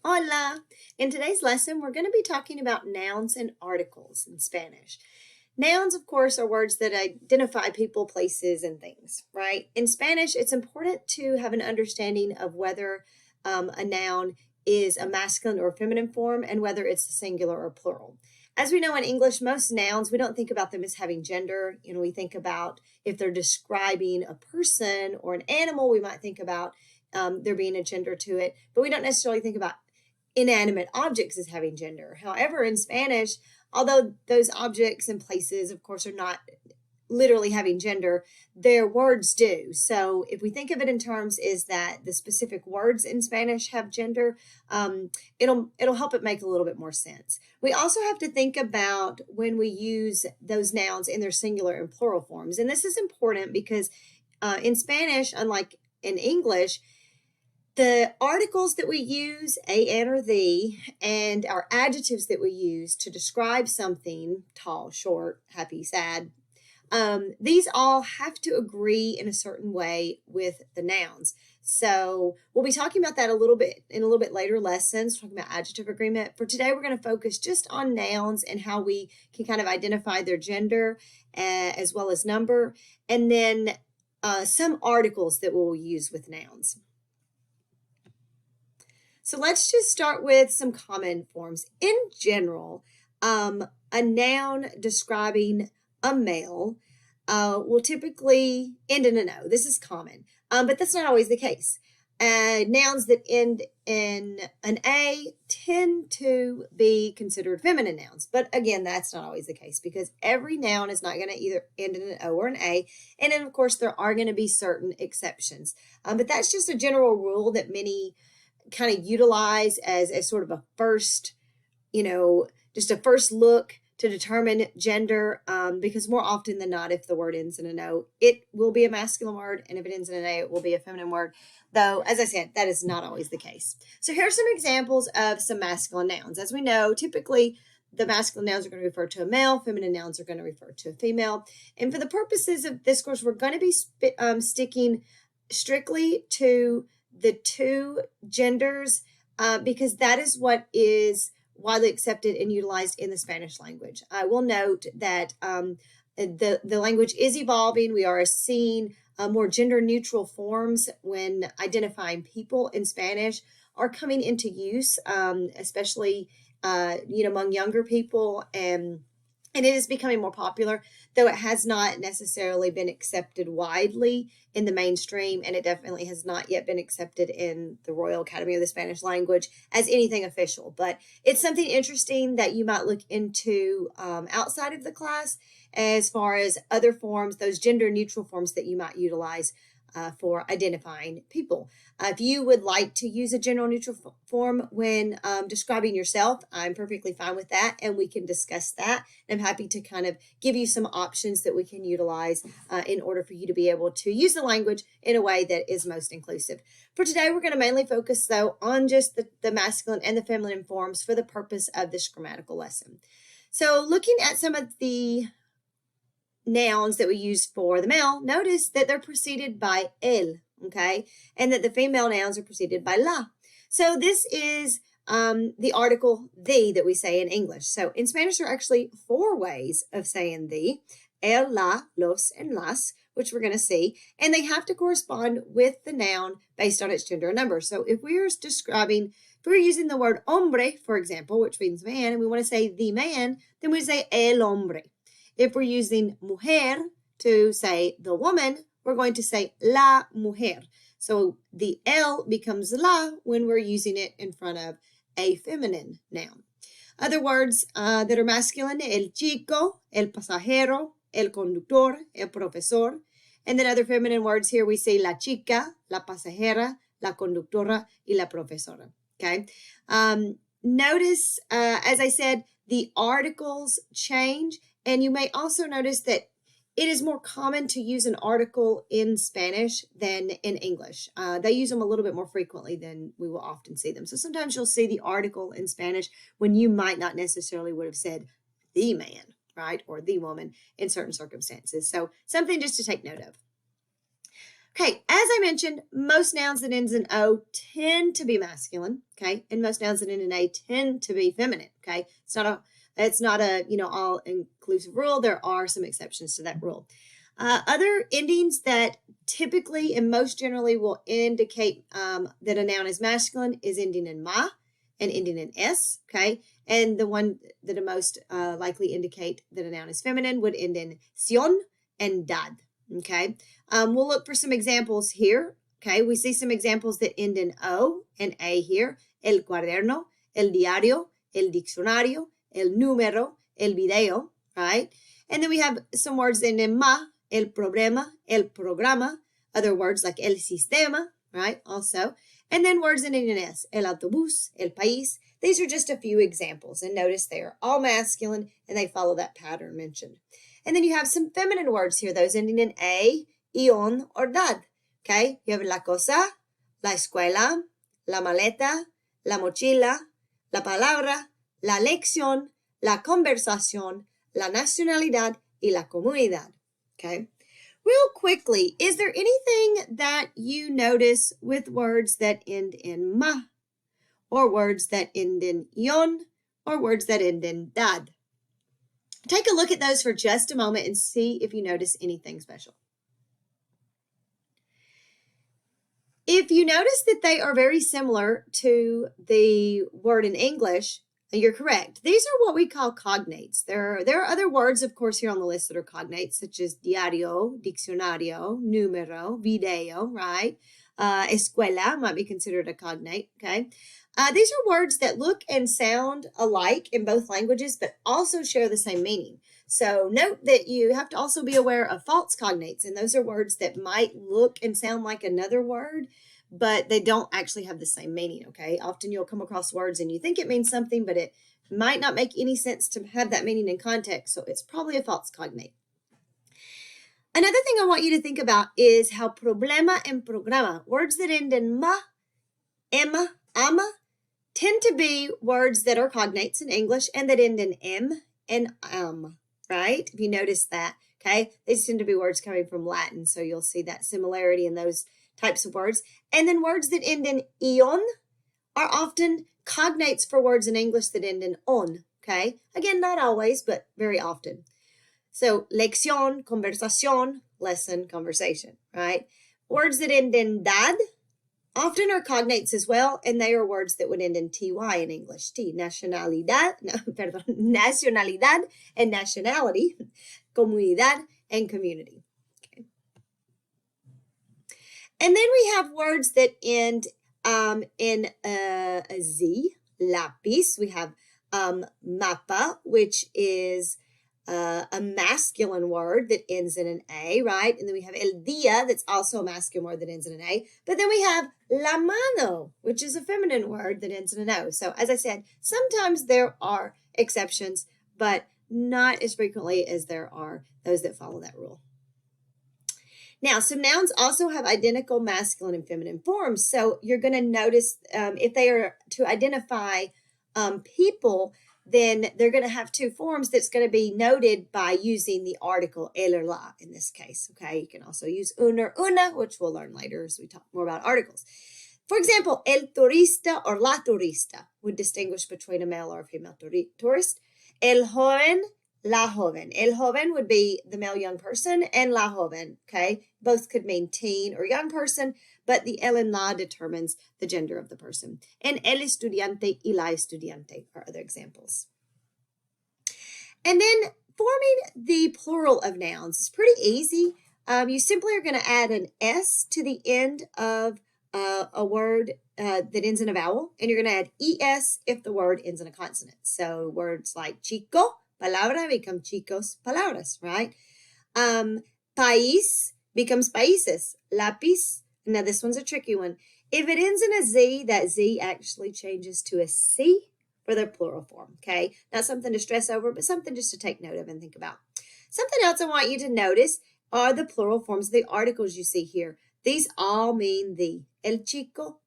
Hola! In today's lesson, we're going to be talking about nouns and articles in Spanish. Nouns, of course, are words that identify people, places, and things, right? In Spanish, it's important to have an understanding of whether a noun is a masculine or feminine form and whether it's a singular or plural. As we know in English, most nouns, we don't think about them as having gender. We think about if they're describing a person or an animal, we might think about there being a gender to it, but we don't necessarily think about inanimate objects as having gender. However, in Spanish, although those objects and places, of course, are not literally having gender, their words do. So if we think of it in terms is that the specific words in Spanish have gender, it'll help it make a little bit more sense. We also have to think about when we use those nouns in their singular and plural forms. And this is important because in Spanish, unlike in English, the articles that we use, a, an, or the, and our adjectives that we use to describe something, tall, short, happy, sad, these all have to agree in a certain way with the nouns. So we'll be talking about that a little bit in a little bit later lessons, talking about adjective agreement. For today, we're going to focus just on nouns and how we can kind of identify their gender as well as number, and then some articles that we'll use with nouns. So let's just start with some common forms. In general, a noun describing a male will typically end in an O. This is common, but that's not always the case. Nouns that end in an A tend to be considered feminine nouns. But again, that's not always the case because every noun is not going to either end in an O or an A. And then, of course, there are going to be certain exceptions. But that's just a general rule that many kind of utilize as sort of a first, just a first look to determine gender, because more often than not, if the word ends in an O, it will be a masculine word, and if it ends in an A, it will be a feminine word, though, as I said, that is not always the case. So here are some examples of some masculine nouns. As we know, typically, the masculine nouns are going to refer to a male, feminine nouns are going to refer to a female, and for the purposes of this course, we're going to be sticking strictly to the two genders because that is what is widely accepted and utilized in the Spanish language. I will note that the language is evolving. We are seeing more gender neutral forms when identifying people in Spanish are coming into use, especially among younger people, and it is becoming more popular, though it has not necessarily been accepted widely in the mainstream, and it definitely has not yet been accepted in the Royal Academy of the Spanish Language as anything official. But it's something interesting that you might look into outside of the class as far as other forms, those gender-neutral forms that you might utilize for identifying people. If you would like to use a general neutral form when describing yourself, I'm perfectly fine with that, and we can discuss that. I'm happy to kind of give you some options that we can utilize in order for you to be able to use the language in a way that is most inclusive. For today, we're going to mainly focus, though, on just the masculine and the feminine forms for the purpose of this grammatical lesson. So looking at some of the nouns that we use for the male, notice that they're preceded by el, okay? And that the female nouns are preceded by la. So this is the article the that we say in English. So in Spanish, there are actually 4 ways of saying the: el, la, los, and las, which we're going to see. And they have to correspond with the noun based on its gender and number. So if we're using the word hombre, for example, which means man, and we want to say the man, then we say el hombre. If we're using mujer to say the woman, we're going to say la mujer. So the el becomes la when we're using it in front of a feminine noun. Other words that are masculine: el chico, el pasajero, el conductor, el profesor. And then other feminine words here, we say la chica, la pasajera, la conductora, y la profesora. Okay. Notice, as I said, the articles change. And you may also notice that it is more common to use an article in Spanish than in English. They use them a little bit more frequently than we will often see them. So sometimes you'll see the article in Spanish when you might not necessarily would have said the man, right, or the woman in certain circumstances. So something just to take note of. Okay, as I mentioned, most nouns that ends in O tend to be masculine, okay? And most nouns that end in A tend to be feminine, okay? It's not a all-inclusive rule. There are some exceptions to that rule. Other endings that typically and most generally will indicate that a noun is masculine is ending in ma and ending in s, okay? And the one that are most likely indicate that a noun is feminine would end in sion and dad, okay? We'll look for some examples here, okay? We see some examples that end in O and A here. El cuaderno, el diario, el diccionario, el número, el video, right? And then we have some words that end in ma, el problema, el programa, other words like el sistema, right? Also. And then words ending in S, el autobús, el país. These are just a few examples. And notice they are all masculine and they follow that pattern mentioned. And then you have some feminine words here, those ending in A, ion, or dad. Okay? You have la cosa, la escuela, la maleta, la mochila, la palabra, la lección, la conversación, la nacionalidad, y la comunidad. Okay? Real quickly, is there anything that you notice with words that end in ma, or words that end in ion, or words that end in dad? Take a look at those for just a moment and see if you notice anything special. If you notice that they are very similar to the word in English, you're correct. These are what we call cognates. There are other words, of course, here on the list that are cognates, such as diario, diccionario, número, video, right? Escuela might be considered a cognate, okay? These are words that look and sound alike in both languages, but also share the same meaning. So note that you have to also be aware of false cognates, and those are words that might look and sound like another word, but they don't actually have the same meaning, okay? Often you'll come across words and you think it means something, but it might not make any sense to have that meaning in context, so it's probably a false cognate. Another thing I want you to think about is how problema and programa, words that end in ma, emma, ama, tend to be words that are cognates in English and that end in m and right? If you notice that, okay? These tend to be words coming from Latin, so you'll see that similarity in those types of words. And then words that end in ion are often cognates for words in English that end in on, okay? Again, not always, but very often. So lección, conversación, lesson, conversation, right? Words that end in dad often are cognates as well, and they are words that would end in ty in English. Nacionalidad and nationality, comunidad and community. Okay. And then we have words that end in a z, lápiz. We have mapa, which is a masculine word that ends in an A, right? And then we have el día, that's also a masculine word that ends in an A. But then we have la mano, which is a feminine word that ends in an O. So as I said, sometimes there are exceptions, but not as frequently as there are those that follow that rule. Now, some nouns also have identical masculine and feminine forms. So you're going to notice if they are to identify people, then they're going to have two forms that's going to be noted by using the article el or la in this case, okay? You can also use un or una, which we'll learn later as we talk more about articles. For example, el turista or la turista would distinguish between a male or a female tourist. El joven, la joven. El joven would be the male young person, and la joven, okay? Both could mean teen or young person, but the el and la determines the gender of the person. And el estudiante y la estudiante are other examples. And then forming the plural of nouns is pretty easy. You simply are going to add an S to the end of a word that ends in a vowel, and you're going to add ES if the word ends in a consonant. So words like chico, palabra, become chicos, palabras, right? País becomes países. Lápiz, now this one's a tricky one. If it ends in a Z, that Z actually changes to a C for the plural form, okay? Not something to stress over, but something just to take note of and think about. Something else I want you to notice are the plural forms of the articles you see here. These all mean the. El chico,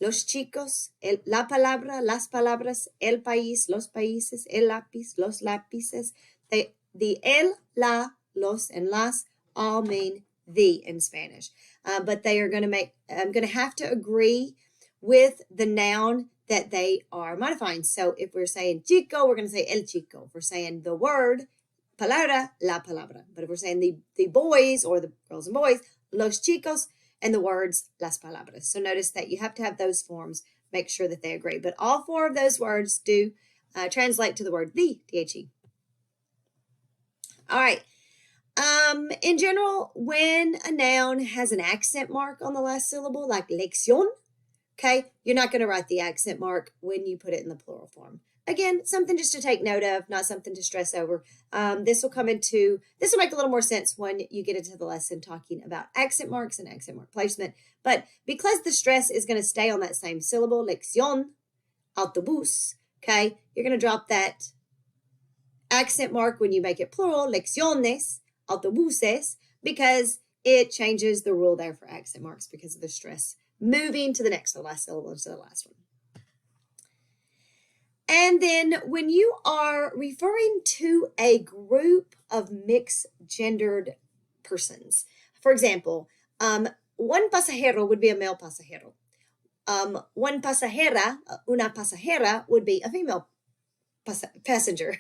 los chicos, la palabra, las palabras, el país, los países, el lápiz, los lápices. The el, la, los, and las all mean the in Spanish. But they are going to have to agree with the noun that they are modifying. So if we're saying chico, we're going to say el chico. If we're saying the word, palabra, la palabra. But if we're saying the boys or the girls and boys, los chicos, and the words, las palabras. So notice that you have to have those forms. Make sure that they agree. But all four of those words do translate to the word the, the. All right. In general, when a noun has an accent mark on the last syllable, like lección, okay, you're not going to write the accent mark when you put it in the plural form. Again, something just to take note of, not something to stress over. This will make a little more sense when you get into the lesson talking about accent marks and accent mark placement. But because the stress is going to stay on that same syllable, lección, autobús, okay, you're going to drop that accent mark when you make it plural, lecciones, autobuses, because it changes the rule there for accent marks because of the stress moving to the next to the last syllable instead of the last one. And then when you are referring to a group of mixed gendered persons, for example, one pasajero would be a male pasajero. One pasajera, una pasajera, would be a female passenger.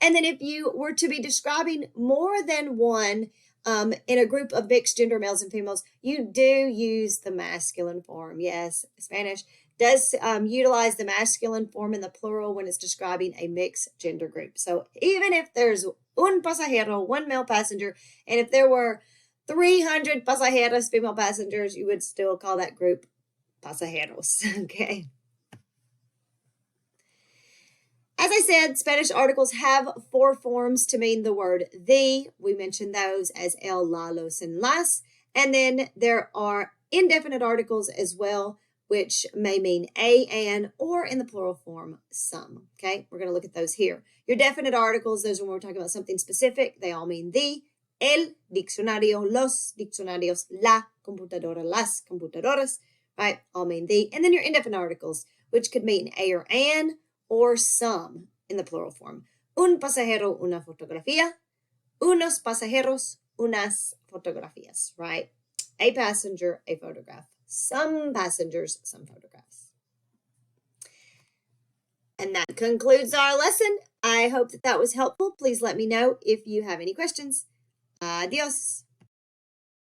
And then if you were to be describing more than one in a group of mixed gender males and females, you do use the masculine form. Yes, Spanish does utilize the masculine form in the plural when it's describing a mixed gender group. So even if there's un pasajero, one male passenger, and if there were 300 pasajeros, female passengers, you would still call that group pasajeros, okay? As I said, Spanish articles have four forms to mean the word the. We mentioned those as el, la, los, and las. And then there are indefinite articles as well, which may mean a, an, or in the plural form, some. Okay, we're going to look at those here. Your definite articles, those are when we're talking about something specific. They all mean the, el, diccionario, los diccionarios, la computadora, las computadoras, right? All mean the. And then your indefinite articles, which could mean a or an, or some in the plural form. Un pasajero, una fotografía. Unos pasajeros, unas fotografías, right? A passenger, a photograph. Some passengers, some photographs. And that concludes our lesson. I hope that was helpful. Please let me know if you have any questions. Adios.